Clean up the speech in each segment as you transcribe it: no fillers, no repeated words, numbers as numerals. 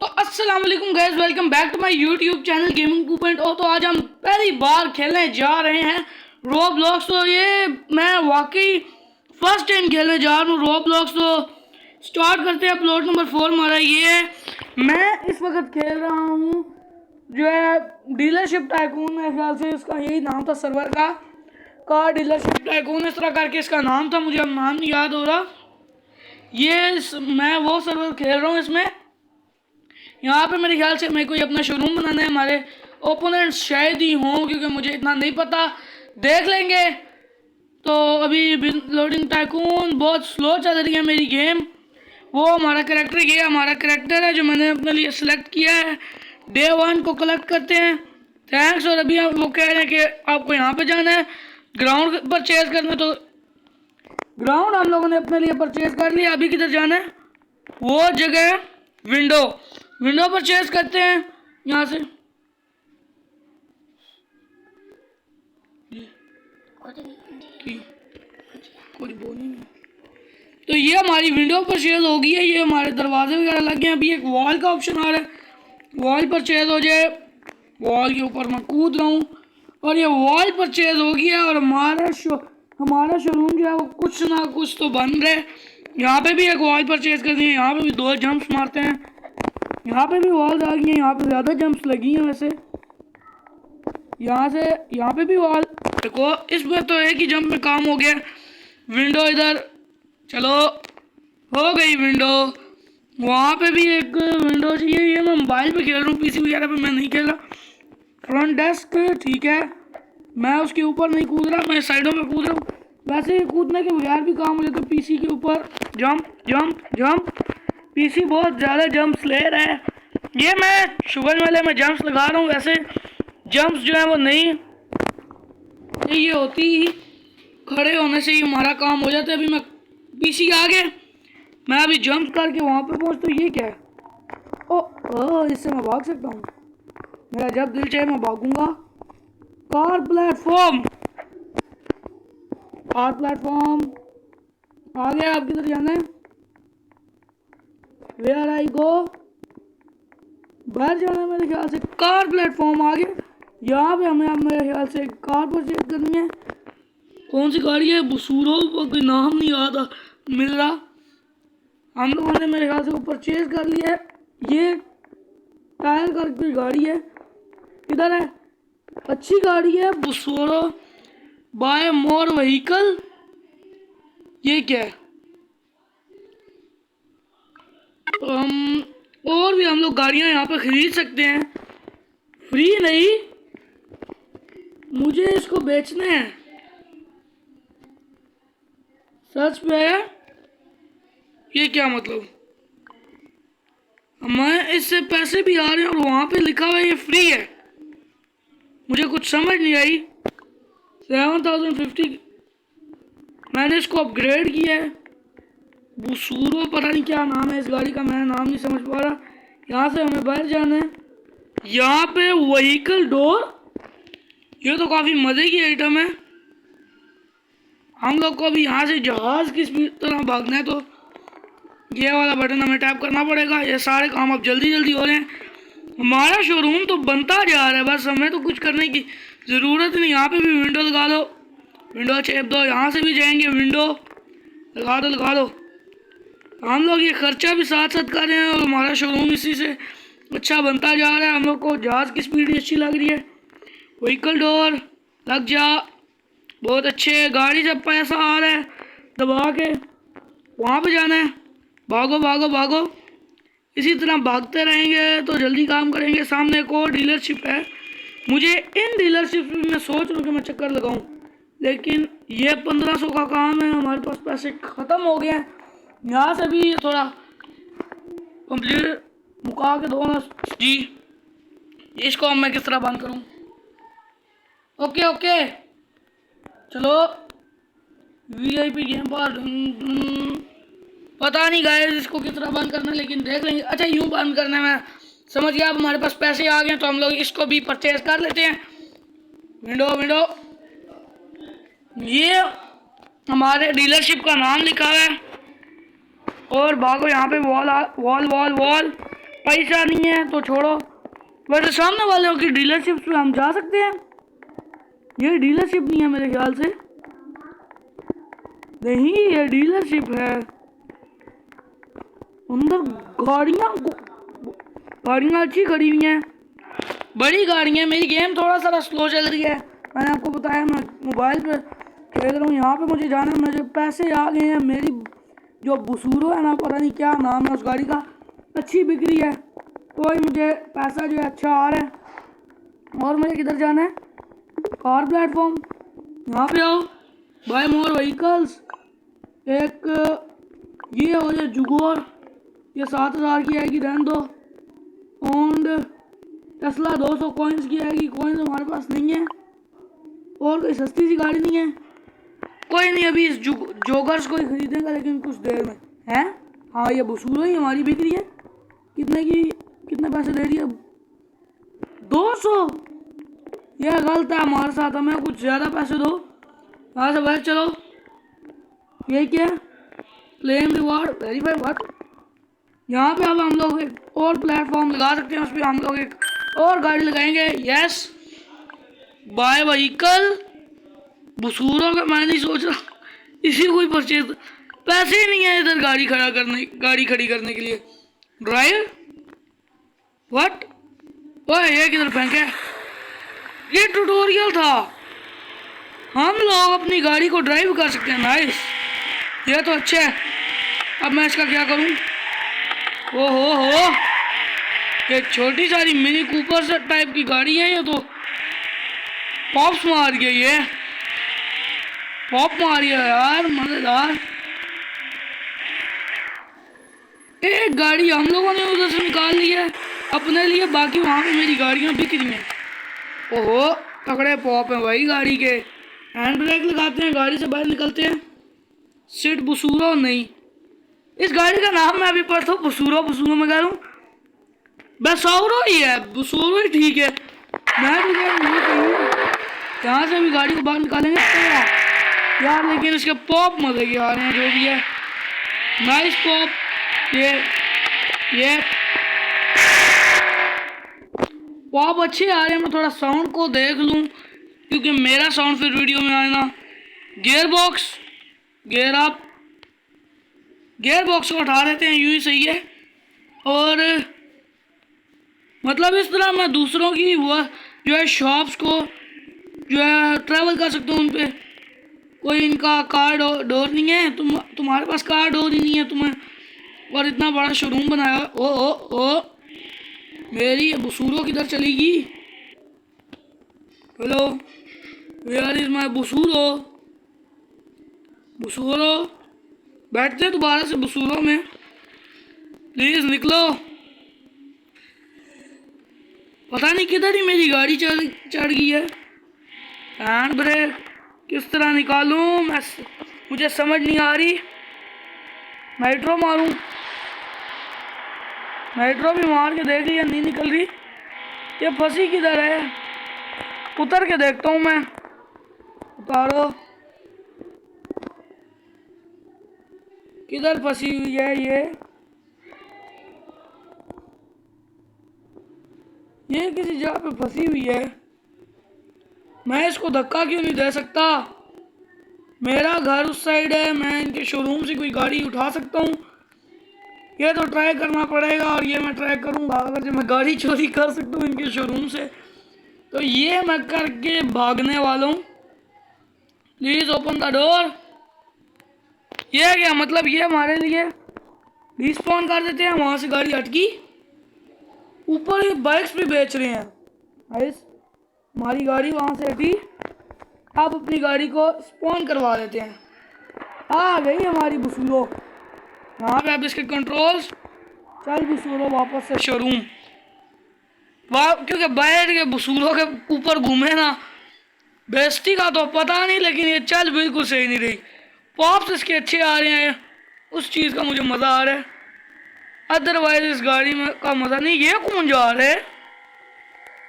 तो अस्सलाम वालेकुम guys, welcome back to my YouTube channel gaming 2.0। तो आज हम पहली बार खेलने जा रहे हैं रोब्लॉक्स। तो ये मैं वाकई फर्स्ट टाइम खेलने जा रहा हूँ रोब्लॉक्स। तो स्टार्ट करते हैं। प्लॉट नंबर 4 हमारा ये है। मैं इस वक्त खेल रहा हूँ जो है डीलरशिप टाइकून, मेरे ख्याल से इसका यही नाम था सर्वर का। कार डीलरशिप टाइकून इस तरह करके इसका नाम था, मुझे अब नाम नहीं याद हो रहा। मैं वो सर्वर खेल रहा हूँ। इसमें यहाँ पे मेरे ख्याल से मेरे को अपना शोरूम बनाना है। हमारे ओपोनेंट्स शायद ही हों, क्योंकि मुझे इतना नहीं पता, देख लेंगे। तो अभी लोडिंग टाइकून बहुत स्लो चल रही है मेरी गेम। वो हमारा कैरेक्टर, ये हमारा कैरेक्टर है जो मैंने अपने लिए सिलेक्ट किया है। डे 1 को कलेक्ट करते हैं, थैंक्स। और अभी वो कह रहे हैं कि आपको यहाँ पे जाना है, ग्राउंड परचेज करना। तो ग्राउंड हम लोगों ने अपने लिए परचेज कर लिया। अभी किधर जाना है, वो जगह है विंडो परचेज करते हैं यहाँ से। कुछ बोली नहीं। तो ये हमारी विंडो परचेज हो गई है। ये हमारे दरवाजे वगैरह लग गए हैं। अभी एक वॉल का ऑप्शन आ रहा है, वॉल परचेज हो जाए। वॉल के ऊपर मैं कूद रहा हूँ और ये वॉल परचेज हो गया। और हमारा शोरूम जो है वो कुछ ना कुछ तो बन रहा है। यहाँ पे भी एक वॉल परचेज कर दिए। यहाँ पे भी 2 जंप्स मारते हैं। यहाँ पे भी वॉल्स आ गई हैं। यहाँ पे ज़्यादा जंप्स लगी हैं वैसे। यहाँ पे भी वॉल देखो। इस बार तो एक ही जंप में काम हो गया। विंडो इधर, चलो हो गई विंडो। वहाँ पे भी एक विंडो चाहिए। ये मैं मोबाइल पे खेल रहा हूँ, पीसी वगैरह पे मैं नहीं खेल रहा। फ्रंट डेस्क ठीक है, मैं उसके ऊपर नहीं कूद रहा, मैं साइडों में कूद रहा हूँ। वैसे कूदने के बगैर भी काम हो जाता है। पीसी के ऊपर जंप जंप जंप। पीसी बहुत ज़्यादा जंप्स ले रहा है। ये मैं शुगर वाले में जंप्स लगा रहा हूँ। वैसे जंप्स जो है वो नहीं, ये होती ही खड़े होने से ही हमारा काम हो जाता है। अभी मैं पीसी के आगे, मैं अभी जंप करके वहाँ पे पहुँचता हूँ। ये क्या है? ओ इससे मैं भाग सकता हूँ। मेरा जब दिल चाहे मैं भागूंगा। कार प्लेटफॉर्म आ गया। आप किधर जाना है? वेयर आई गो? बाहर जाना है मेरे ख्याल से। कार प्लेटफॉर्म आ गया। यहाँ पे हमें अब मेरे ख्याल से कार परचेज करनी है। कौन सी गाड़ी है? बसूरो, कोई नाम नहीं याद मिल रहा। हम लोगों ने मेरे ख्याल से वो परचेज कर लिया है। ये टायर कार की गाड़ी है। इधर है, अच्छी गाड़ी है, बसूरो बाय मोर व्हीकल। ये क्या है? तो और भी हम लोग गाड़ियाँ यहाँ पे खरीद सकते हैं। फ्री नहीं, मुझे इसको बेचना है। सर्च पे है। ये क्या मतलब? हमें इससे पैसे भी आ रहे हैं और वहाँ पे लिखा हुआ है ये फ्री है। मुझे कुछ समझ नहीं आई। 7050 मैंने इसको अपग्रेड किया है। बसूरो पता नहीं क्या नाम है इस गाड़ी का, मैं नाम नहीं समझ पा रहा। यहाँ से हमें बाहर जाना है। यहाँ पे व्हीकल डोर, ये तो काफ़ी मज़े की आइटम है। हम लोग को अभी यहाँ से जहाज़ की स्पीड तरह भागना है। तो ये वाला बटन हमें टैप करना पड़ेगा। ये सारे काम अब जल्दी जल्दी हो रहे हैं। हमारा शोरूम तो बनता जा रहा है, बस हमें तो कुछ करने की ज़रूरत नहीं। यहाँ पे भी विंडो लगा दो, विंडो चेप दो। यहाँ से भी जाएंगे, विंडो लगा दो। हम लोग ये खर्चा भी साथ साथ कर रहे हैं और हमारा शोरूम इसी से अच्छा बनता जा रहा है। हम लोग को जहाज़ की स्पीड भी अच्छी लग रही है। व्हीकल डोर लग जा, बहुत अच्छे। गाड़ी से पैसा आ रहा है, दबा के वहाँ पे जाना है। भागो भागो भागो, इसी तरह भागते रहेंगे तो जल्दी काम करेंगे। सामने एक और डीलरशिप है। मुझे इन डीलरशिप में मैं सोच रहा हूँ कि मैं चक्कर लगाऊँ, लेकिन ये 1500 का काम है। हमारे पास पैसे ख़त्म हो गए हैं। यहाँ से भी थोड़ा कंप्लीट मुका के दो ना जी। इसको अब मैं किस तरह बंद करूँ? ओके चलो। VIP गेम पर पता नहीं गाइस इसको किस तरह बंद करना है, लेकिन देख लेंगे। अच्छा, यूँ बंद करना है, मैं समझ गया। अब हमारे पास पैसे आ गए तो हम लोग इसको भी परचेज कर लेते हैं। विंडो ये हमारे डीलरशिप का नाम लिखा हुआ है। और भागो, यहाँ पे वॉल पैसा नहीं है तो छोड़ो। वैसे सामने वालों की डीलरशिप पे हम जा सकते हैं? ये डीलरशिप नहीं है मेरे ख्याल से। नहीं, ये डीलरशिप है। अंदर गाड़ियाँ अच्छी खड़ी हुई हैं, बड़ी गाड़ियाँ। मेरी गेम थोड़ा सा स्लो चल रही है, मैंने आपको बताया मैं मोबाइल पे खेल रहा हूँ। यहाँ पे मुझे जाना है, मुझे पैसे आ गए हैं। मेरी जो बुसूरो है ना, पता नहीं क्या नाम है उस गाड़ी का, अच्छी बिक रही है, तो मुझे पैसा जो है अच्छा आ रहा है। और मुझे किधर जाना है? Car platform. यहाँ पे आओ, बाय मोर व्हीकल्स। एक ये हो जाए जुगोर, ये 7,000 की आएगी, रहने दो। और टेस्ला 200 कॉइन्स की आएगी, कॉइन्स हमारे पास नहीं है। और कोई सस्ती सी गाड़ी नहीं है? कोई नहीं, अभी इस जोगर्स को ही खरीदेंगे, लेकिन कुछ देर में है। हाँ, ये बुसूरो ही हमारी बिक रही है। कितने की, कितने पैसे दे रही है? 200। यह गलत है हमारे साथ, हमें कुछ ज़्यादा पैसे दो। यहाँ से बाहर चलो। ये क्या? Claim reward verify what? यहाँ पे अब हम लोग एक और प्लेटफॉर्म लगा सकते हैं, उस पर हम लोग एक और गाड़ी लगाएंगे। यस, बाय व्हीकल बुसूरों का। मैं नहीं सोच रहा इसी को ही परचेज, पैसे ही नहीं है इधर गाड़ी खड़ी करने के लिए। Drive what? ओए, ये किधर फेंके? ये ट्यूटोरियल था, हम लोग अपनी गाड़ी को ड्राइव कर सकते हैं। नाइस, ये तो अच्छा है। अब मैं इसका क्या करूं? हो, ये छोटी सारी मिनी कूपर से टाइप की गाड़ी है, ये तो पॉप्स मार गई। ये पॉप मारी है यार, मजेदार। एक गाड़ी हम लोगों ने उधर से निकाल ली है अपने लिए, बाकी वहाँ पे मेरी गाड़ियाँ बिक रही हैं। ओहो, तगड़े पॉप हैं भाई गाड़ी के। हैंड ब्रेक लगाते हैं, गाड़ी से बाहर निकलते हैं। सिट बुसूरो नहीं, इस गाड़ी का नाम मैं अभी पढ़ता हूँ, बुसूरो मैं कह रहा हूँ, बसौरो ही है, बुसूरो ही ठीक है। मैं भी यहाँ से भी गाड़ी को बाहर निकालेंगे तो यार, लेकिन इसके पॉप मजे के आ रहे हैं, जो भी है। Nice pop. ये पॉप अच्छे आ रहे हैं। मैं थोड़ा साउंड को देख लूँ, क्योंकि मेरा साउंड फिर वीडियो में आए ना। Gear box, gear up, gear box को उठा लेते हैं, यूँ ही सही है। और मतलब इस तरह मैं दूसरों की वो जो है शॉप्स को जो है ट्रैवल कर सकता हूँ उन पर। कोई इनका कार डोर नहीं है, तुम्हारे पास कार डोर ही नहीं है तुम्हें, और इतना बड़ा शोरूम बनाया। ओ मेरी बुसूरो किधर चलेगी? हेलो, वेयर इज माय बुसूरो? बैठते दोबारा से बुसूरो में, प्लीज निकलो। पता नहीं किधर ही मेरी गाड़ी चढ़ गई है। हैंड ब्रेक किस तरह निकालूं मैं, मुझे समझ नहीं आ रही। नाइट्रो मारूं? नाइट्रो भी मार के देख लिया, नहीं निकल रही। ये फंसी किधर है? उतर के देखता हूँ मैं। उतारो, किधर फंसी हुई है ये किसी जगह पे फंसी हुई है। मैं इसको धक्का क्यों नहीं दे सकता? मेरा घर उस साइड है, मैं इनके शोरूम से कोई गाड़ी उठा सकता हूँ। ये तो ट्राई करना पड़ेगा, और ये मैं ट्राई करूँगा। अगर जो मैं गाड़ी चोरी कर सकता हूँ इनके शोरूम से, तो ये मैं करके भागने वाला हूँ। Please open the door. ये क्या मतलब? ये हमारे लिए रिस्पॉन कर देते हैं, वहाँ से गाड़ी अटकी। ऊपर ये बाइक्स भी बेच रहे हैं। गाइस, हमारी गाड़ी वहाँ से हटी, अब अपनी गाड़ी को स्पॉन करवा देते हैं। आ गई हमारी बुसूरो। यहाँ पे अब इसके कंट्रोल्स। चल बुसूरो वापस से शोरूम। वाह, क्योंकि बैठ के बुसूरो के ऊपर घूमे ना, बेइज्जती का तो पता नहीं, लेकिन ये चल बिल्कुल सही नहीं रही। पॉप्स इसके अच्छे आ रहे हैं, उस चीज़ का मुझे मज़ा आ रहा है। अदरवाइज इस गाड़ी में का मज़ा नहीं। ये कौन जा रहा है?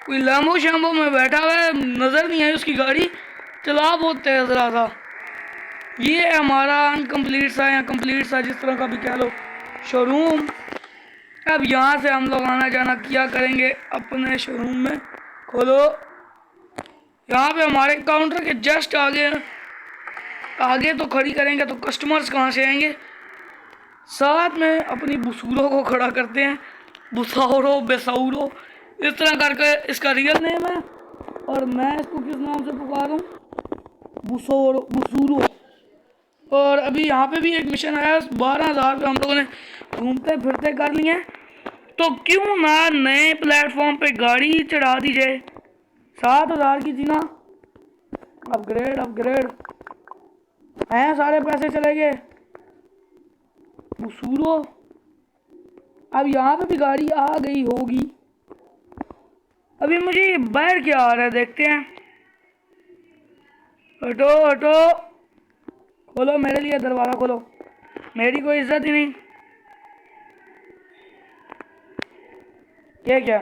कोई लैम्बो शैम्बो में बैठा हुआ है, नज़र नहीं आई उसकी गाड़ी, चला बहुत तेज़ रहा था। ये हमारा अनकम्प्लीट सा या कंप्लीट सा, जिस तरह का भी कह लो, शोरूम। अब यहाँ से हम लोग आना जाना क्या करेंगे अपने शोरूम में। खोलो। यहाँ पे हमारे काउंटर के जस्ट आगे आगे तो खड़ी करेंगे तो कस्टमर्स कहाँ से आएंगे। साथ में अपनी बुसूरों को खड़ा करते हैं, बुसाउरो बेसाउरो इस तरह करके इसका रियल नेम है, और मैं इसको किस नाम से पुकारूं, बुसोरो बुसूरो। और अभी यहाँ पे भी एक मिशन आया, 12,000 पे हम लोगों ने घूमते फिरते कर लिए हैं, तो क्यों ना नए प्लेटफॉर्म पे गाड़ी चढ़ा दी जाए। 7,000 की थी ना, अपग्रेड अपग्रेड हैं, सारे पैसे चले गए। बुसूरो अब यहाँ पे भी गाड़ी आ गई होगी। अभी मुझे बाहर क्या आ रहा है देखते हैं। हटो हटो, खोलो मेरे लिए दरवाज़ा खोलो, मेरी कोई इज्जत ही नहीं। ये क्या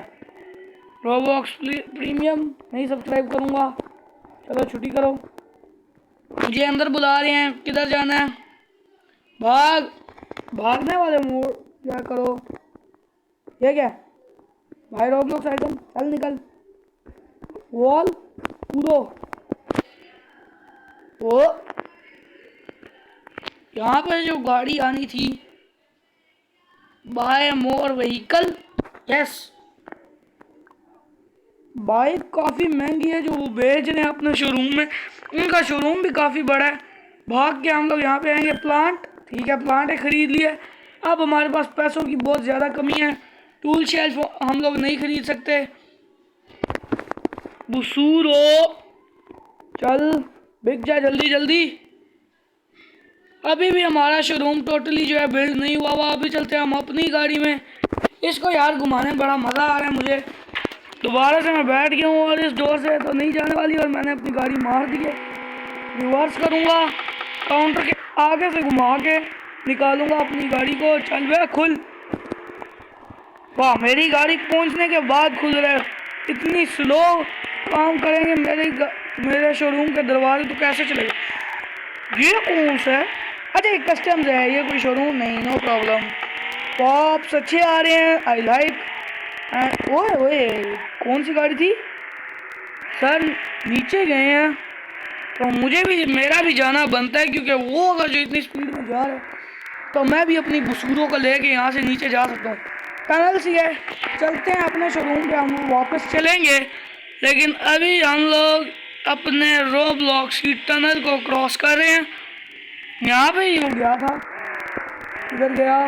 रोबॉक्स प्रीमियम नहीं सब्सक्राइब करूँगा। चलो छुट्टी करो, मुझे अंदर बुला रहे हैं, किधर जाना है। भागने वाले मोड़ क्या करो। ये क्या भाई, रोबॉक्स आइटम, चल निकल। वॉल कूदो। ओ यहाँ पे जो गाड़ी आनी थी, बाय मोर व्हीकल, यस। बाइक काफ़ी महंगी है जो वो बेच रहे हैं अपने शोरूम में, उनका शोरूम भी काफ़ी बड़ा है। भाग के हम लोग यहाँ पे आएंगे। प्लांट, ठीक है प्लांट खरीद लिया। अब हमारे पास पैसों की बहुत ज़्यादा कमी है, टूल शेल्फ हम लोग नहीं खरीद सकते। बुसूरो चल बिक जा जल्दी जल्दी। अभी भी हमारा शोरूम टोटली जो है बिल्ड नहीं हुआ हुआ। अभी चलते हैं हम अपनी गाड़ी में। इसको यार घुमाने में बड़ा मज़ा आ रहा है मुझे। दोबारा से मैं बैठ गया हूँ और इस डोर से तो नहीं जाने वाली, और मैंने अपनी गाड़ी मार दी है। रिवर्स करूँगा, काउंटर के आगे से घुमा के निकालूंगा अपनी गाड़ी को। चल वे खुल। वाह, मेरी गाड़ी पहुँचने के बाद खुल रहे। इतनी स्लो काम करेंगे मेरे शोरूम के दरवाजे तो कैसे चलेगा। ये कौन सा है? अच्छा एक कस्टम्स है, ये कोई शोरूम नहीं। No problem. पॉप्स अच्छे आ रहे हैं, आई लाइक। ओए ओए, कौन सी गाड़ी थी सर? नीचे गए हैं तो मुझे भी, मेरा भी जाना बनता है, क्योंकि वो अगर जो इतनी स्पीड में जा रहा है तो मैं भी अपनी बुसूरों को लेके यहाँ से नीचे जा सकता हूँ। टनल सी है, चलते हैं अपने शोरूम पे, हम वापस चलेंगे। लेकिन अभी हम लोग अपने रोब्लॉक्स की टनल को क्रॉस कर रहे हैं। यहाँ पे ही हो गया था, इधर गया,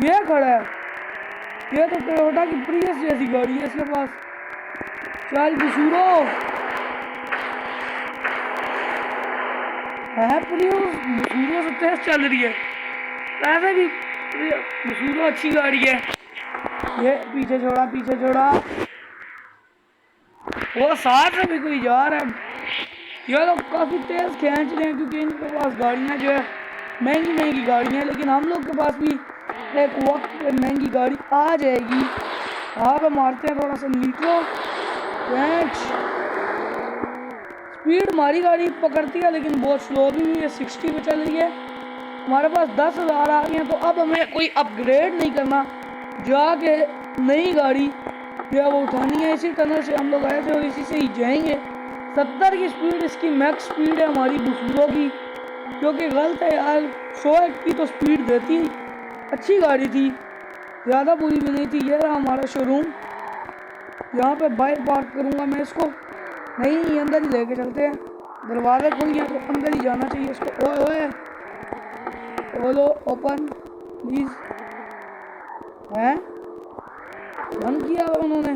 ये खड़ा है। ये तो टोयोटा की प्रियस जैसी गाड़ी है इसके पास। चल बुसूरो है, प्रियस बुसूरो से तेज चल रही है। वैसे भी बुसूरो अच्छी गाड़ी है। ये पीछे छोड़ा पीछे छोड़ा, वो साथ में भी कोई जा रहा है। ये लोग काफ़ी तेज़ खींच रहे हैं क्योंकि इनके पास गाड़ियाँ जो है महंगी महंगी गाड़ियाँ हैं। लेकिन हम लोग के पास भी एक वक्त पे महंगी गाड़ी आ जाएगी। यहाँ पे मारते हैं थोड़ा सा नीटो। स्पीड हमारी गाड़ी पकड़ती है लेकिन बहुत स्लो भी है, 60 पे चल रही है। हमारे पास 10,000 आ गए हैं, तो अब हमें कोई अपग्रेड नहीं करना, जाके नई गाड़ी जो है वो उठानी है। इसी टनल से हम लोग आए थे और इसी से ही जाएंगे। 70 की स्पीड इसकी मैक्स स्पीड है हमारी बुसूरो की, जो कि गलत है यार। 100 की तो स्पीड देती, अच्छी गाड़ी थी, ज़्यादा बुरी भी नहीं थी। ये रहा हमारा शोरूम, यहाँ पे बाइक पार्क करूँगा मैं इसको। नहीं, अंदर ही लेके चलते हैं, दरवाज़ा खुल गया तो अंदर ही जाना चाहिए इसको। ओए ओए, बोलो ओपन प्लीज़। हैं, बंद किया उन्होंने।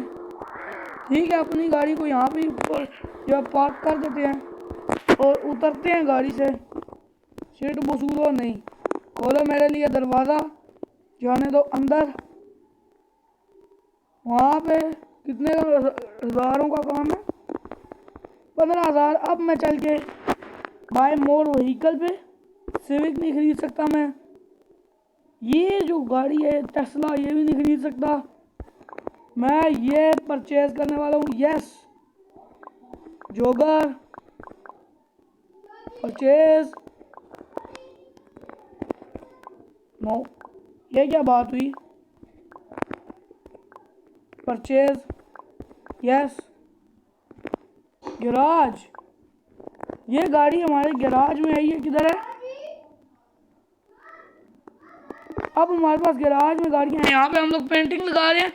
ठीक है, अपनी गाड़ी को यहाँ पे ऊपर जो पार्क कर देते हैं और उतरते हैं गाड़ी से। सीट बुसूरो नहीं, खोलो मेरे लिए दरवाज़ा, जाने दो अंदर। वहाँ पे कितने हज़ारों का काम है, 15,000। अब मैं चल के बाय मोर व्हीकल पे सिविक नहीं खरीद सकता मैं। ये जो गाड़ी है टेस्ला, ये भी नहीं खरीद सकता मैं। ये परचेज करने वाला हूँ। यस, जोगर परचेज। नो, ये क्या बात हुई? Purchase, yes. गैराज, ये गाड़ी हमारे गैराज में है। ये किधर है? अब हमारे पास गैराज में गाड़ियाँ हैं। यहाँ पे हम लोग पेंटिंग लगा रहे हैं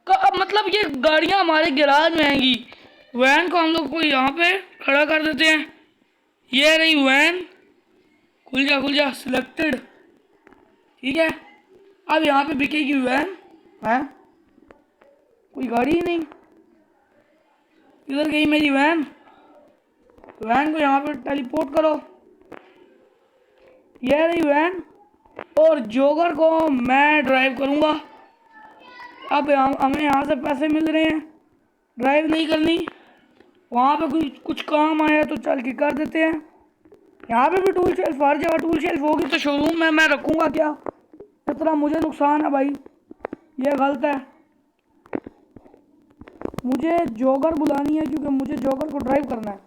अब मतलब ये गाड़ियाँ हमारे गैराज में आएंगी। वैन को हम लोग को यहाँ पे खड़ा कर देते हैं। ये रही वैन, खुल जा सिलेक्टेड, ठीक है। अब यहाँ पे बिकेगी वैन है, कोई गाड़ी ही नहीं। इधर गई मेरी वैन, वैन को यहाँ पे टेलीपोर्ट करो। ये रही वैन और जोगर को मैं ड्राइव करूँगा। अब हमें यहाँ से पैसे मिल रहे हैं, ड्राइव नहीं करनी। वहाँ पे कुछ काम आया तो चल के कर देते हैं। यहाँ पे भी टूल शेल्फ, हर जगह टूल शेल्फ होगी तो शोरूम में मैं रखूँगा क्या? इतना मुझे नुकसान है भाई, ये गलत है। मुझे जोगर बुलानी है क्योंकि मुझे जोगर को ड्राइव करना है।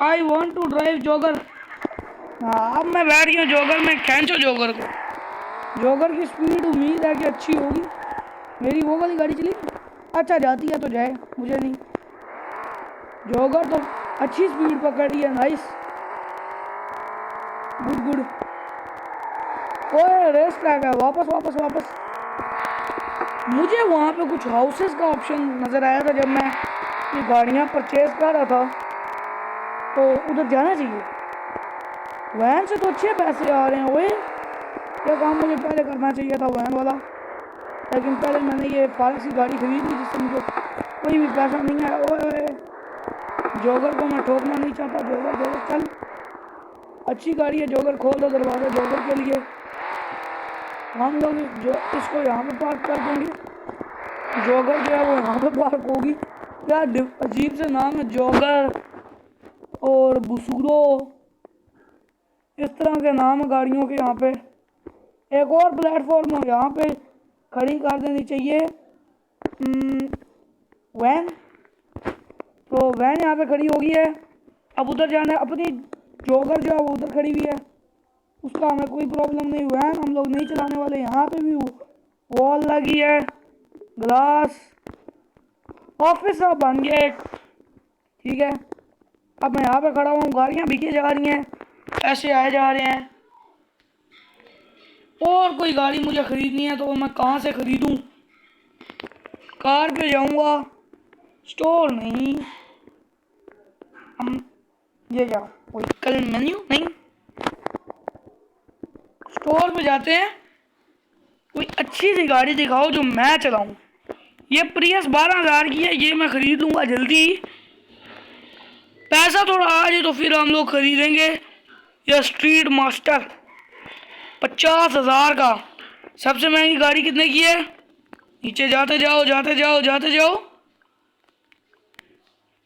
आई वॉन्ट टू ड्राइव जोगर। हाँ, अब मैं बैठ गया जोगर में, खींचो जोगर को। जोगर की स्पीड उम्मीद है कि अच्छी होगी। मेरी वो वाली गाड़ी चली, अच्छा जाती है तो जाए, मुझे नहीं। जोगर तो अच्छी स्पीड पकड़ी है, नाइस, गुड। ओए रेस ट्रैक है, वापस। मुझे वहाँ पे कुछ हाउसेस का ऑप्शन नज़र आया था जब मैं ये गाड़ियाँ परचेज कर रहा था, तो उधर जाना चाहिए। वैन से तो अच्छे पैसे आ रहे हैं। ओए ये काम मुझे पहले करना चाहिए था वैन वाला, लेकिन पहले मैंने ये फालतू सी गाड़ी खरीद ली जिससे मुझे कोई भी पैसा नहीं आया। ओए जोगर को मैं ठोकना नहीं चाहता। जोगर चल, अच्छी गाड़ी है। जोगर खोल दो दरवाज़ा जोगर के लिए। हम लोग जो इसको यहाँ पे पार्क कर देंगे। जोगर जो है वो यहाँ पे पार्क होगी। क्या अजीब से नाम है, जोगर और बुसूरो, इस तरह के नाम है गाड़ियों के। यहाँ पे एक और प्लेटफॉर्म यहाँ पे खड़ी कर देनी चाहिए वैन। तो वैन यहाँ पे खड़ी होगी है। अब उधर जाना है, अपनी जोगर जो है वो उधर खड़ी हुई है, उसका हमें कोई प्रॉब्लम नहीं। वैन हम लोग नहीं चलाने वाले। यहाँ पे भी वॉल लगी है, ग्लास, ऑफिस अब बन गया एक, ठीक है। अब मैं यहाँ पे खड़ा हूँ, गाड़ियाँ बिके जा रही हैं, पैसे आए जा रहे हैं। और कोई गाड़ी मुझे ख़रीदनी है तो मैं कहाँ से ख़रीदूँ? कार पे जाऊँगा, स्टोर नहीं, हम ये जाओ व्हीकल मेन्यू नहीं, स्टोर पे जाते हैं। कोई अच्छी सी गाड़ी दिखाओ जो मैं चलाऊं। ये प्रियस 12,000 की है, ये मैं ख़रीद लूँगा जल्दी। पैसा थोड़ा आ जाए तो फिर हम लोग ख़रीदेंगे। यह स्ट्रीट मास्टर 50,000 का। सबसे महंगी गाड़ी कितने की है? नीचे जाते जाओ।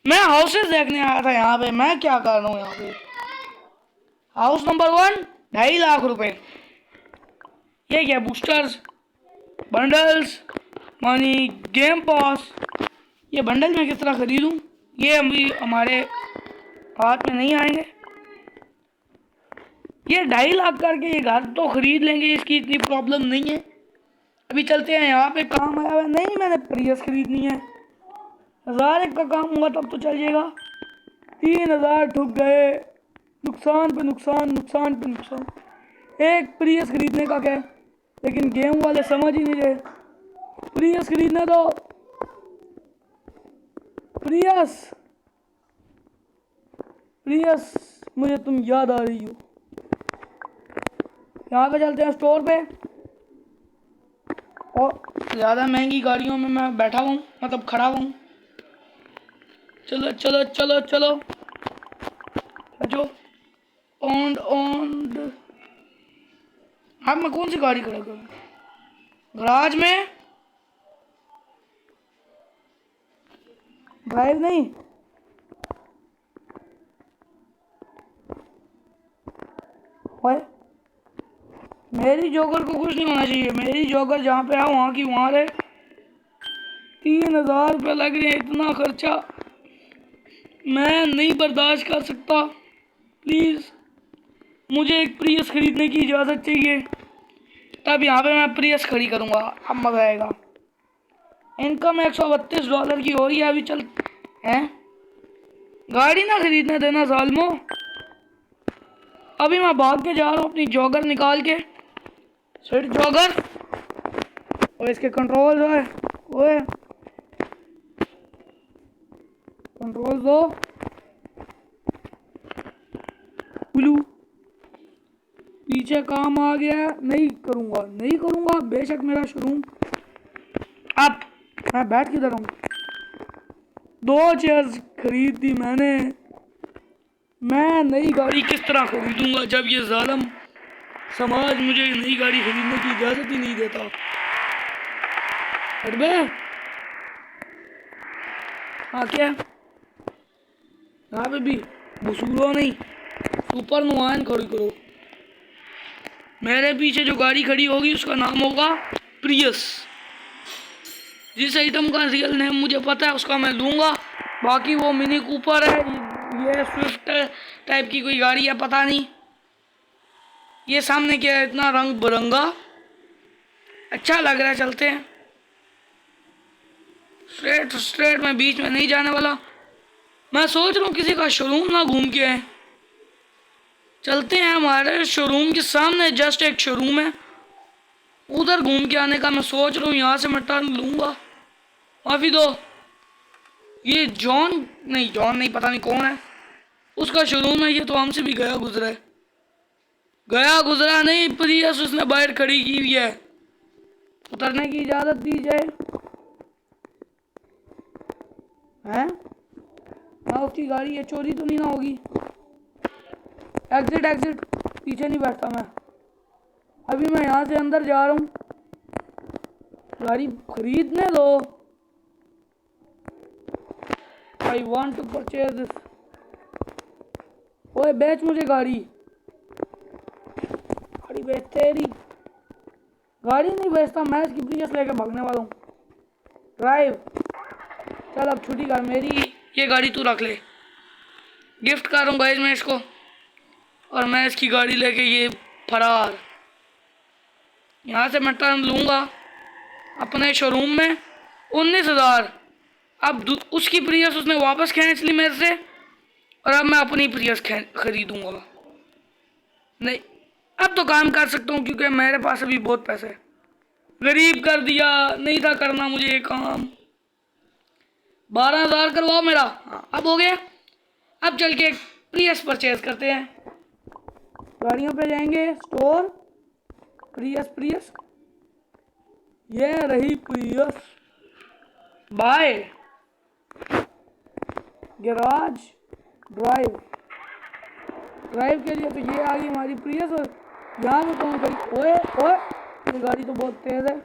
मैं हाउसेस देखने आया था यहाँ पे, मैं क्या कर रहा हूँ यहाँ पे? हाउस नंबर 1 2.5 लाख रुपए। ये क्या? Boosters, bundles, money, game pass. ये बंडल मैं किस तरह खरीदूँ? ये अभी हमारे हाथ में नहीं आएंगे। ये 2.5 लाख करके ये घर तो खरीद लेंगे, इसकी इतनी प्रॉब्लम नहीं है। अभी चलते हैं, यहाँ पे काम आया हुआ नहीं, मैंने प्रियस खरीदनी है। 1,000 का काम हुआ तब तो चल जाएगा। 3,000 ठुक गए, नुकसान पे नुकसान। एक प्रियस खरीदने का क्या है, लेकिन गेम वाले समझ ही नहीं रहे। प्रियस खरीदना दो, प्रियस मुझे तुम याद आ रही हो। यहाँ पे चलते हैं स्टोर पे। और ज़्यादा महंगी गाड़ियों में मैं बैठा हूँ, मतलब खड़ा हूँ। चलो जो ऑन। अब मैं कौन सी गाड़ी खड़ा करूँ? गराज में ड्राइव नहीं, ओए मेरी जोकर को कुछ नहीं होना चाहिए। मेरी जोकर जहाँ पे है वहाँ की वहाँ रहे। 3,000 रुपये लग रहे हैं, इतना खर्चा मैं नहीं बर्दाश्त कर सकता। प्लीज़ मुझे एक प्रियस खरीदने की इजाज़त चाहिए। तब यहाँ पे मैं प्रियस खड़ी करूँगा, अब मजा आएगा। इनकम $132 की हो रही है अभी। चल हैं, गाड़ी ना खरीदने देना सालमो। अभी मैं भाग के जा रहा हूँ अपनी जॉगर निकाल के, स्विफ्ट जॉगर। और इसके कंट्रोल जो है ओए, कंट्रोल दो ब्लू। पीछे काम आ गया, नहीं करूँगा नहीं करूँगा बेशक मेरा शोरूम। अब मैं बैठ किधर हूँ? 2 चेयर्स खरीद दी मैंने। मैं नई गाड़ी किस तरह खरीदूंगा जब ये जालिम समाज मुझे नई गाड़ी खरीदने की इजाज़त ही नहीं देता। अरे हाँ क्या यहाँ पे भी वसूलो नहीं, सुपर नुआन खड़ी करो। मेरे पीछे जो गाड़ी खड़ी होगी उसका नाम होगा प्रियस। जिस आइटम का रियल नेम मुझे पता है उसका मैं लूँगा। बाकी वो मिनी कूपर है, ये स्विफ्ट टाइप की कोई गाड़ी है पता नहीं। ये सामने क्या है इतना रंग बिरंगा, अच्छा लग रहा है। चलते हैं स्ट्रेट स्ट्रेट, मैं बीच में नहीं जाने वाला। मैं सोच रहा हूँ किसी का शोरूम ना घूम के आए। चलते हैं, हमारे शोरूम के सामने जस्ट एक शोरूम है, उधर घूम के आने का मैं सोच रहा हूँ। यहाँ से मैं टर्न लूँगा। माफ़ी दो, ये जॉन नहीं पता नहीं कौन है, उसका शोरूम है। ये तो हमसे भी गया गुजरा नहीं, प्रियस उसने बाहर खड़ी की हुई है। उतरने की इजाज़त दी जाए हैं? हाँ उसकी गाड़ी है, चोरी तो नहीं ना होगी? एग्जिट, पीछे नहीं बैठता मैं। अभी मैं यहाँ से अंदर जा रहा हूँ, गाड़ी खरीदने दो। I want to purchase this. ओए बेच मुझे गाड़ी बेच। तेरी गाड़ी नहीं बेचता मैं, इसकी प्रियस लेके भागने वाला हूँ। ड्राइव, चल अब छुट्टी कर मेरी, ये गाड़ी तू रख ले। गिफ्ट कर रहा हूँ गाइस मैं इसको, और मैं इसकी गाड़ी लेके ये फरार। यहाँ से मैं टर्न लूँगा अपने शोरूम में। 19,000। अब उसकी प्रियस उसने वापस खींच ली मेरे से, और अब मैं अपनी प्रियस खरीदूँगा। नहीं, अब तो काम कर सकता हूँ क्योंकि मेरे पास अभी बहुत पैसे। गरीब कर दिया, नहीं था करना मुझे ये काम। 12,000 करवाओ मेरा। हाँ अब हो गया। अब चल के प्रियस परचेज करते हैं। गाड़ियों पे जाएंगे, स्टोर, प्रियस, ये रही प्रियस। बाय, गैराज, ड्राइव के लिए तो ये आ गई हमारी प्रियस। और यहाँ पे कौन खड़ी? ओए ये गाड़ी तो बहुत तेज है,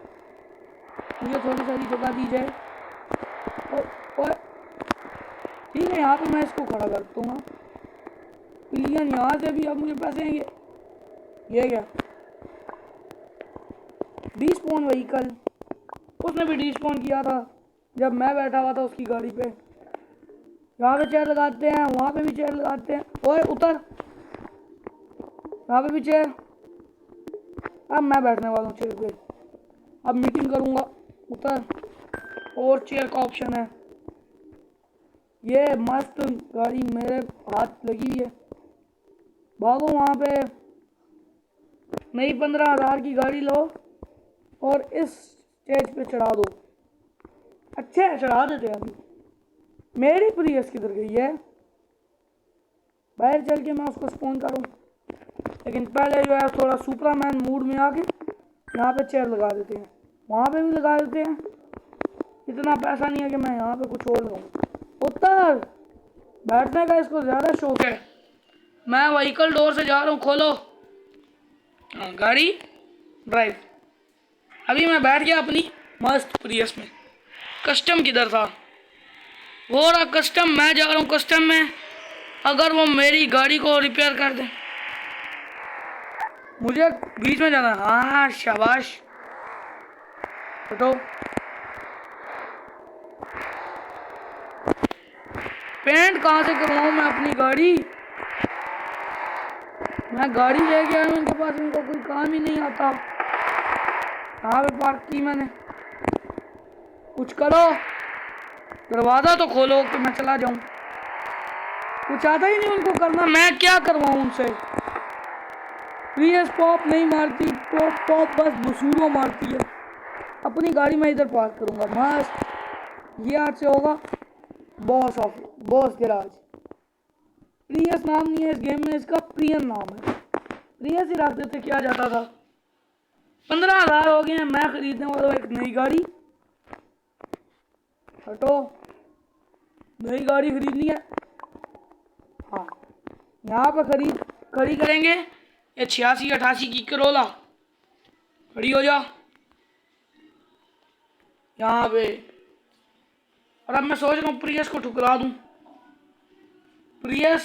मुझे थोड़ी सारी जगह दी जाए। ओए ठीक है, यहाँ पे मैं इसको खड़ा कर दूँगा। पिलियन यहाँ से भी अब मुझे पैसे आएंगे। ये क्या डिस्पॉन व्हीकल, उसने भी डिस्पॉन किया था जब मैं बैठा हुआ था उसकी गाड़ी पे। यहाँ पे चेयर लगाते हैं, वहाँ पे भी चेयर लगाते हैं। ओए उतर, यहाँ पे भी चेयर। अब मैं बैठने वाला हूँ चेयर पे, अब मीटिंग करूँगा। उतर, और चेयर का ऑप्शन है। ये मस्त गाड़ी मेरे हाथ लगी हुई है, भागो वहाँ पे। नई 15,000 की गाड़ी लो और इस स्टेज पे चढ़ा दो। अच्छे है, चढ़ा देते हैं। अभी मेरी प्रियस किधर गई है? बाहर चल के मैं उसको स्पॉन करूँ, लेकिन पहले जो है थोड़ा सुपरमैन मूड में आके यहाँ पे चेयर लगा देते हैं, वहाँ पे भी लगा देते हैं। इतना पैसा नहीं है कि मैं यहाँ पे कुछ और लगाऊँ। उत्तर, बैठने का इसको ज़्यादा शौक है। मैं व्हीकल डोर से जा रहा हूँ, खोलो। हाँ गाड़ी ड्राइव। अभी मैं बैठ गया अपनी मस्त प्रियस में। कस्टम किधर था? वो रहा कस्टम, मैं जा रहा हूँ कस्टम में। अगर वो मेरी गाड़ी को रिपेयर कर दे, मुझे बीच में जाना। हाँ शाबाश, तो पेंट कहाँ से करवाऊँ मैं अपनी गाड़ी? मैं गाड़ी लेके आया हूँ, इनके पास इनको कोई काम ही नहीं आता। यहाँ पे पार्क की मैंने। कुछ करो, दरवाज़ा तो खोलो कि मैं चला जाऊँ। कुछ आता ही नहीं उनको करना, मैं क्या करवाऊँ उनसे। प्रियस पॉप नहीं मारती, पॉप बस बसूरों मारती है। अपनी गाड़ी मैं इधर पार्क करूँगा मस्त। ये आज से होगा बॉस गैराज। प्रियस नाम नहीं है इस गेम में, इसका प्रियन नाम है। प्रियस ही रख देते, क्या जाता था। 15,000 हो गए हैं, मैं खरीदने वाला हूँ एक नई गाड़ी। हटो, नई गाड़ी खरीदनी है। हाँ, यहाँ पर खड़ी करेंगे। ये 86-88 की करोला खड़ी हो जा यहाँ पे। और अब मैं सोच रहा हूँ प्रियस को ठुकरा दूँ। प्रियस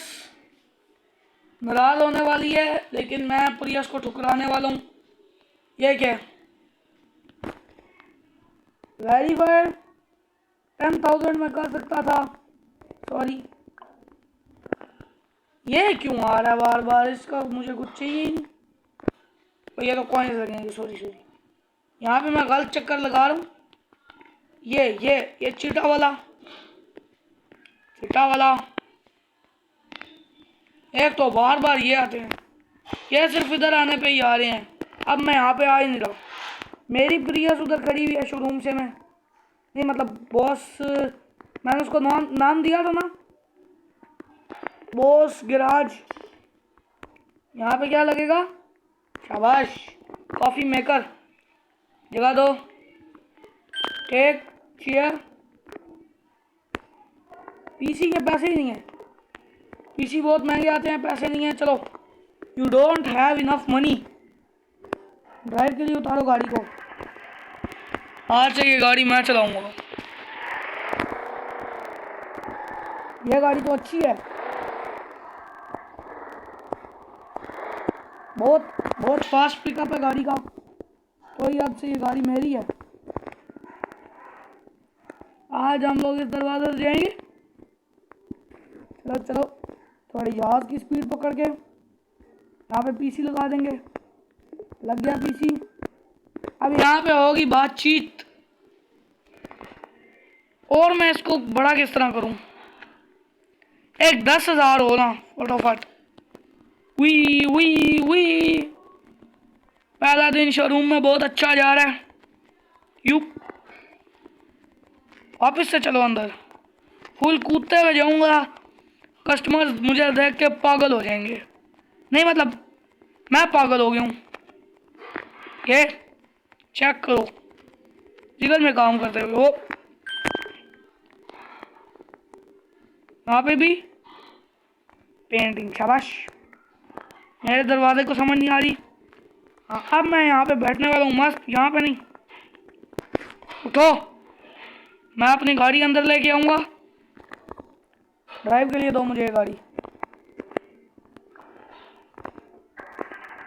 नाराज होने वाली है, लेकिन मैं प्रियस को ठुकराने वाला हूँ। ये क्या वेरीफाइड 10,000 में कर सकता था। सॉरी, ये क्यों आ रहा है बार बार, इसका मुझे कुछ चाहिए ही नहीं। तो ये तो कॉइन्स लगेंगे। सॉरी, यहाँ पे मैं गलत चक्कर लगा रहा हूँ। ये चिटा वाला एक तो बार बार ये आते हैं। ये सिर्फ इधर आने पे ही आ रहे हैं। अब मैं यहाँ पे आ ही नहीं रहा। मेरी प्रियस उधर खड़ी हुई है शोरूम से। मैं नहीं, मतलब बॉस, मैंने उसको नाम दिया था ना, बॉस गैराज। यहाँ पे क्या लगेगा? शाबाश, कॉफ़ी मेकर। जगह दो, टेक चेयर। पीसी के पैसे ही नहीं है, पीसी बहुत महंगे आते हैं, पैसे नहीं है। चलो, you don't have enough money. Drive के लिए उतारो गाड़ी को। आज से ये गाड़ी मैं चलाऊंगा। ये गाड़ी तो अच्छी है, बहुत फास्ट पिकअप है गाड़ी का। तो ये अब से ये गाड़ी मेरी है। आज हम लोग इस दरवाजे से जाएंगे। चलो, थोड़ी जहाज की स्पीड पकड़ के यहाँ पे पीसी लगा देंगे। लग गया पीसी। अब यहाँ पे होगी बातचीत। और मैं इसको बड़ा किस तरह करूँ? एक 10,000 हो ना फटाफट। वी पहला दिन शोरूम में बहुत अच्छा जा रहा है। यू वापिस से चलो अंदर। फुल कूदते हुए जाऊंगा, कस्टमर मुझे देख के पागल हो जाएंगे। नहीं, मतलब मैं पागल हो गया हूँ। ये चेक करो, जिगर में काम करते हुए वो। यहाँ पे भी पेंटिंग। शाबाश, मेरे दरवाजे को समझ नहीं आ रही। हाँ, अब मैं यहाँ पे बैठने वाला हूँ मस्त। यहाँ पे नहीं, उठो, मैं अपनी गाड़ी अंदर लेके आऊँगा। ड्राइव के लिए दो मुझे ये गाड़ी।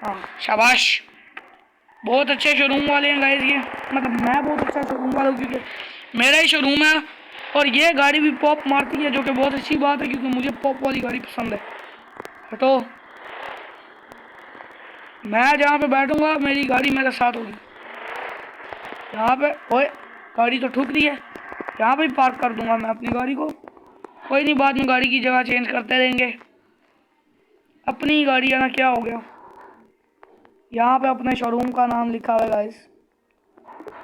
हाँ, शाबाश, बहुत अच्छे शोरूम वाले हैं गाइस ये। मतलब मैं बहुत अच्छा शोरूम वाला हूँ, क्योंकि मेरा ही शोरूम है। और ये गाड़ी भी पॉप मारती है, जो कि बहुत अच्छी बात है, क्योंकि मुझे पॉप वाली गाड़ी पसंद है। हटो, मैं जहाँ पे बैठूंगा मेरी गाड़ी मेरे साथ होगी। यहाँ पे ओए, गाड़ी तो ठुक रही है। यहाँ पे पार्क कर दूंगा मैं अपनी गाड़ी को। कोई नहीं, बाद में गाड़ी की जगह चेंज करते रहेंगे। अपनी गाड़ी है ना, क्या हो गया। यहाँ पे अपने शोरूम का नाम लिखा हुआ है गाइस,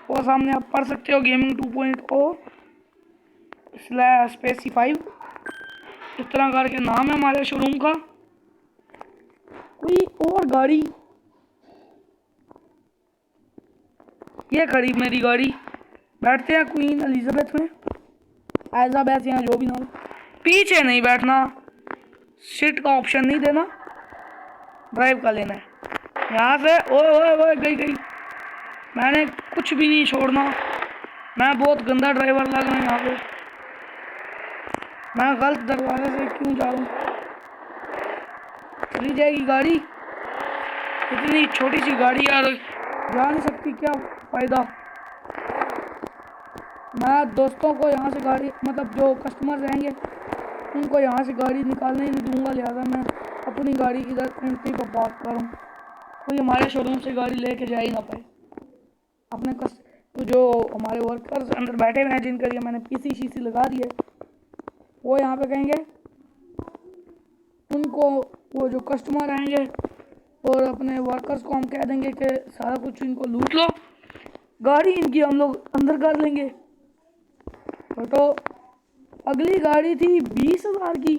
वो सामने आप पढ़ सकते हो। गेमिंग 2.0/Spacey5 इस तरह करके नाम है हमारे शोरूम का। कोई और गाड़ी, ये खड़ी मेरी गाड़ी। बैठते हैं क्वीन एलिजाबेथ में, एलिजाबेथ यहाँ जो भी नाम। पीछे नहीं बैठना, सीट का ऑप्शन नहीं देना, ड्राइव का लेना है। यहाँ से ओए गई। मैंने कुछ भी नहीं छोड़ना। मैं बहुत गंदा ड्राइवर लग रहा हूँ यहाँ पे। मैं गलत दरवाजे से क्यों जा रहा हूँ? चली जाएगी गाड़ी। इतनी छोटी सी गाड़ी यार, जा नहीं सकती, क्या फ़ायदा। मैं दोस्तों को यहाँ से गाड़ी, मतलब जो कस्टमर रहेंगे उनको यहाँ से गाड़ी निकालने नहीं दूंगा। लिहाजा मैं अपनी गाड़ी इधर एंट्री पर पार्क करूँ, कोई हमारे शोरूम से गाड़ी लेके जा ही ना पाए। अपने जो हमारे वर्कर्स अंदर बैठे हुए हैं जिनके लिए मैंने पीसी शीसी लगा दी है, वो यहाँ पे कहेंगे उनको, वो जो कस्टमर आएंगे और अपने वर्कर्स को हम कह देंगे कि सारा कुछ इनको लूट लो, गाड़ी इनकी हम लोग अंदर कर लेंगे। तो अगली गाड़ी थी 20,000 की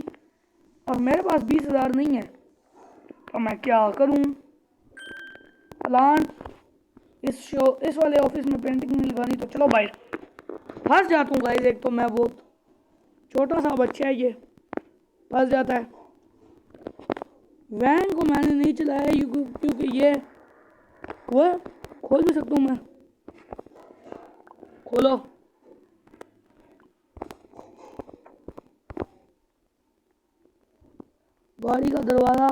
और मेरे पास 20,000 नहीं है, तो मैं क्या करूं? प्लांट इस वाले ऑफिस में पेंटिंग नहीं लगानी, तो चलो भाई फंस जाता हूँ गाइस। एक तो मैं बहुत छोटा सा बच्चा है, ये फंस जाता है। वैन को मैंने नहीं चलाया क्योंकि ये वो खोल भी सकता हूँ मैं। खोलो। गाड़ी का दरवाजा,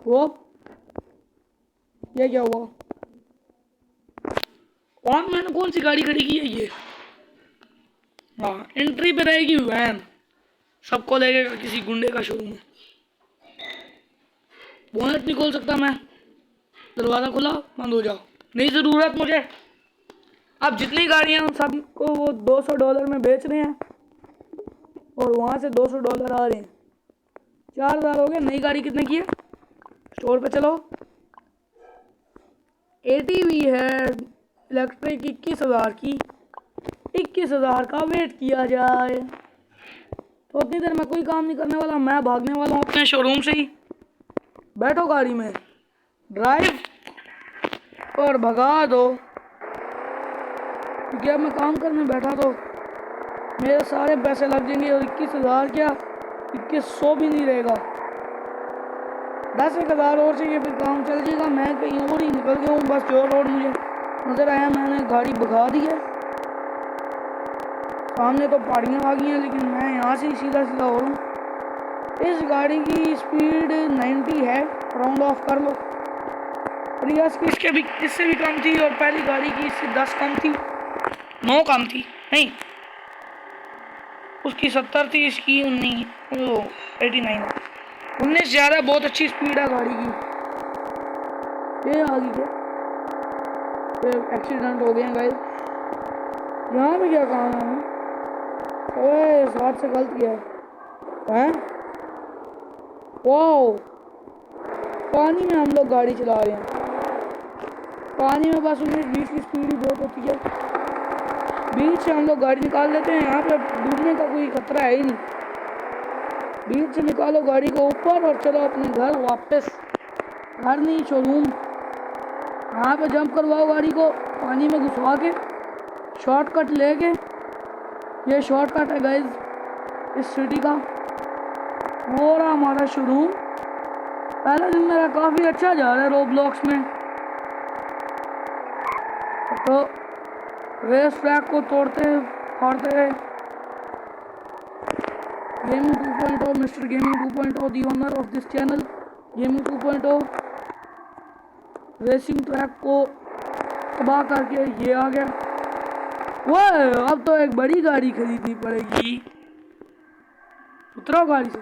वो ये क्या हुआ? और मैंने कौन सी गाड़ी खड़ी की है ये? हाँ, एंट्री पे रहेगी वैन, सबको लगेगा किसी गुंडे का शोरूम है। बोनट नहीं खोल सकता मैं, दरवाज़ा खुला बंद हो जाओ, नहीं ज़रूरत मुझे। अब जितनी गाड़ियाँ उन सबको वो $200 में बेच रहे हैं और वहाँ से $200 आ रहे हैं, 4,000 हो गए। नई गाड़ी कितने की है? स्टोर पे चलो। ATV है इलेक्ट्रिक 21,000 की, 21,000 का वेट किया जाए तो उतनी देर में कोई काम नहीं करने वाला, मैं भागने वाला हूँ अपने शोरूम से ही। बैठो गाड़ी में, ड्राइव और भगा दो, क्योंकि अब मैं काम करने बैठा तो मेरे सारे पैसे लग जाएंगे और 21,000 क्या 2100 भी नहीं रहेगा। 10,000 और चाहिए फिर काम चल जाएगा। मैं कहीं और ही निकल गया हूँ, बस जो रोड मुझे नज़र आया मैंने गाड़ी भगा दी है। सामने तो पहाड़ियाँ आ गई हैं, लेकिन मैं यहाँ से ही सीधा सीधा हो रहा हूँ। इस गाड़ी की स्पीड 90 है, राउंड ऑफ कर लो। प्रियस की इससे भी कम थी और पहली गाड़ी की इससे 10 कम थी, 9 कम थी, नहीं उसकी 70 थी, इसकी 89 19 ज़्यादा। बहुत अच्छी स्पीड है गाड़ी की। ये आ गई क्या? एक्सीडेंट हो गया गाइस। यहाँ पे क्या काम है? ओए साथ से गलत किया है। वाओ, पानी में हम लोग गाड़ी चला रहे हैं। पानी में बस 19-20 की स्पीड ही बहुत होती है। बीच से हम लोग गाड़ी निकाल लेते हैं, यहाँ पे डूबने का कोई खतरा है ही नहीं। बीच से निकालो गाड़ी को ऊपर और चलो अपने घर वापस। घर नहीं, शोरूम। यहाँ पे जंप करवाओ गाड़ी को, पानी में घुसवा के शॉर्टकट लेके। ये शॉर्टकट है गाइस इस सिटी का। और हमारा शोरूम, पहला दिन मेरा काफ़ी अच्छा जा रहा है रोब्लॉक्स में। तो रेस ट्रैक को तोड़ते फाड़ते रहे। Gaming 2.0, mister gaming 2.0, the owner of this channel gaming 2.0, racing track को तबाह करके ये आ गया। वो अब तो एक बड़ी गाड़ी खरीदनी पड़ेगी। उतरो गाड़ी से,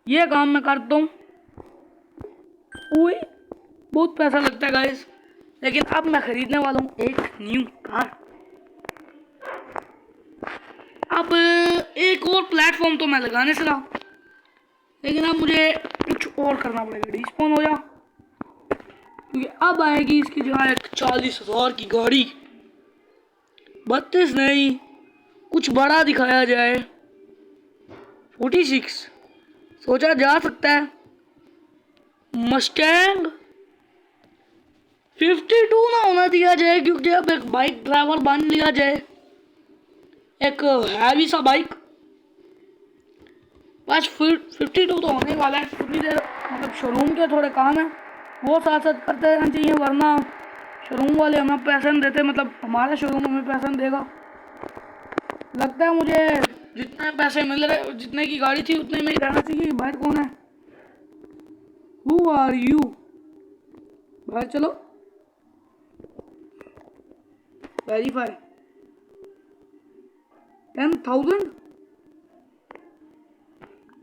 ये काम मैं करता हूँ। बहुत पैसा लगता है गाइस, लेकिन अब मैं खरीदने वाला हूँ एक न्यू कार। अब एक और प्लेटफॉर्म तो मैं लगाने से रहा, लेकिन अब मुझे कुछ और करना पड़ेगा। डिस्पोन हो जा, क्योंकि अब आएगी इसकी जगह एक 40,000 की गाड़ी। 32 नहीं, कुछ बड़ा दिखाया जाए। 46 सोचा जा सकता है। मस्टैंग 52 ना होना दिया जाए, क्योंकि अब एक बाइक ड्राइवर बन लिया जाए, एक हैवी सा बाइक। बस 52 तो होने वाला है। थोड़ी देर मतलब शोरूम के थोड़े काम है वो साथ साथ करते रहना चाहिए, वरना शोरूम वाले हमें पैसे नहीं देते, मतलब हमारा शोरूम हमें पैसा नहीं देगा। लगता है मुझे जितने पैसे मिल रहे, जितने की गाड़ी थी उतने में ही रहना चाहिए। बाहर कौन है? Who are you? बाहर चलो, verify 10,000।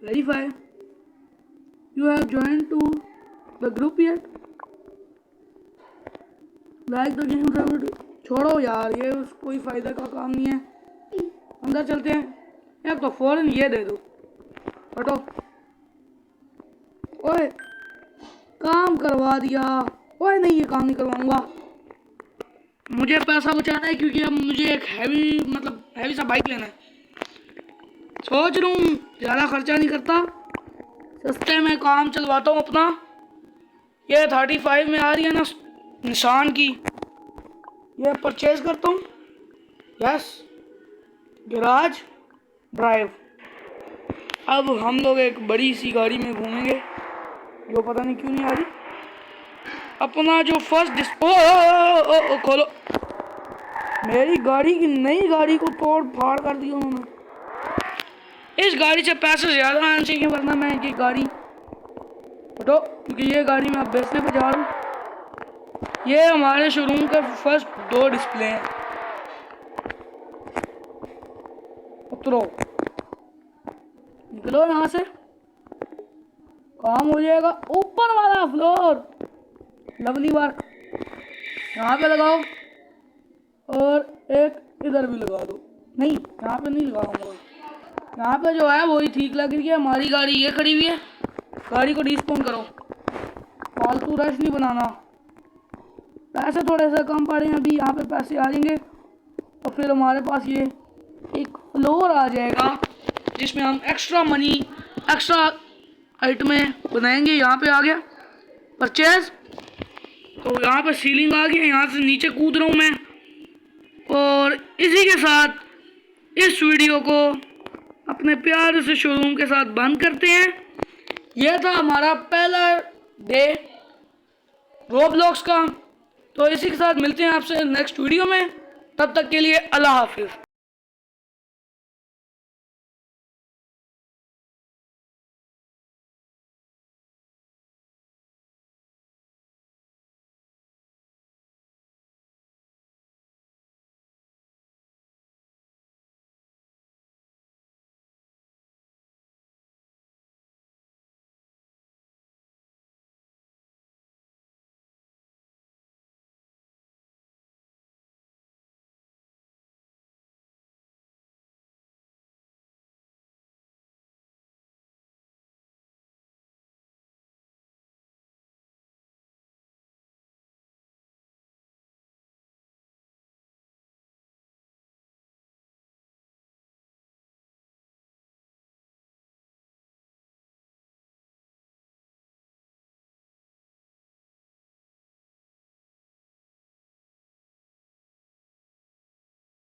Verify. You have joined to the group yet? Like the game. छोड़ो यार, ये कोई फायदा का काम नहीं है। अंदर चलते हैं। एक तो फौरन ये दे दो, हटो। ओए काम करवा दिया। ओए नहीं, ये काम नहीं करवाऊंगा। मुझे पैसा बचाना है क्योंकि अब मुझे एक हैवी सा बाइक लेना है। सोच रहा हूँ ज़्यादा खर्चा नहीं करता, सस्ते में काम चलवाता हूँ अपना। ये 35 में आ रही है ना निशान की, ये परचेज करता हूँ। Yes, garage drive. अब हम लोग एक बड़ी सी गाड़ी में घूमेंगे जो पता नहीं क्यों नहीं आ रही। अपना जो फर्स्ट खोलो। मेरी गाड़ी की नई गाड़ी को तोड़ फाड़ कर दिया उन्होंने। इस गाड़ी से पैसे ज़्यादा आने चाहिए, वरना मैं ये गाड़ी हटो, क्योंकि ये गाड़ी मैं अब बेचने पे जा रहा हूँ। ये हमारे शोरूम के फर्स्ट 2 डिस्प्ले हैं। उतरो, निकलो यहाँ से, काम हो जाएगा। ऊपर वाला फ्लोर लवली वर्क यहाँ पे लगाओ और एक इधर भी लगा दो। नहीं, यहाँ पे नहीं लगाऊंगा, यहाँ पे जो है वही ठीक लग रही है। हमारी गाड़ी ये खड़ी हुई है, गाड़ी को डिस्पोन करो, फालतू रश नहीं बनाना। पैसे थोड़े से कम पड़े हैं अभी, यहाँ पे पैसे आ जाएंगे और फिर हमारे पास ये एक फ्लोर आ जाएगा जिसमें हम एक्स्ट्रा मनी, एक्स्ट्रा आइटमें बनाएंगे। यहाँ पे आ गया परचेज, तो यहाँ पे सीलिंग आ गया, यहाँ से नीचे कूद रहा हूँ मैं। और इसी के साथ इस वीडियो को अपने प्यार से शोरूम के साथ बंद करते हैं। यह था हमारा पहला डे रोब्लॉक्स का। तो इसी के साथ मिलते हैं आपसे नेक्स्ट वीडियो में। तब तक के लिए अल्लाह हाफिज़।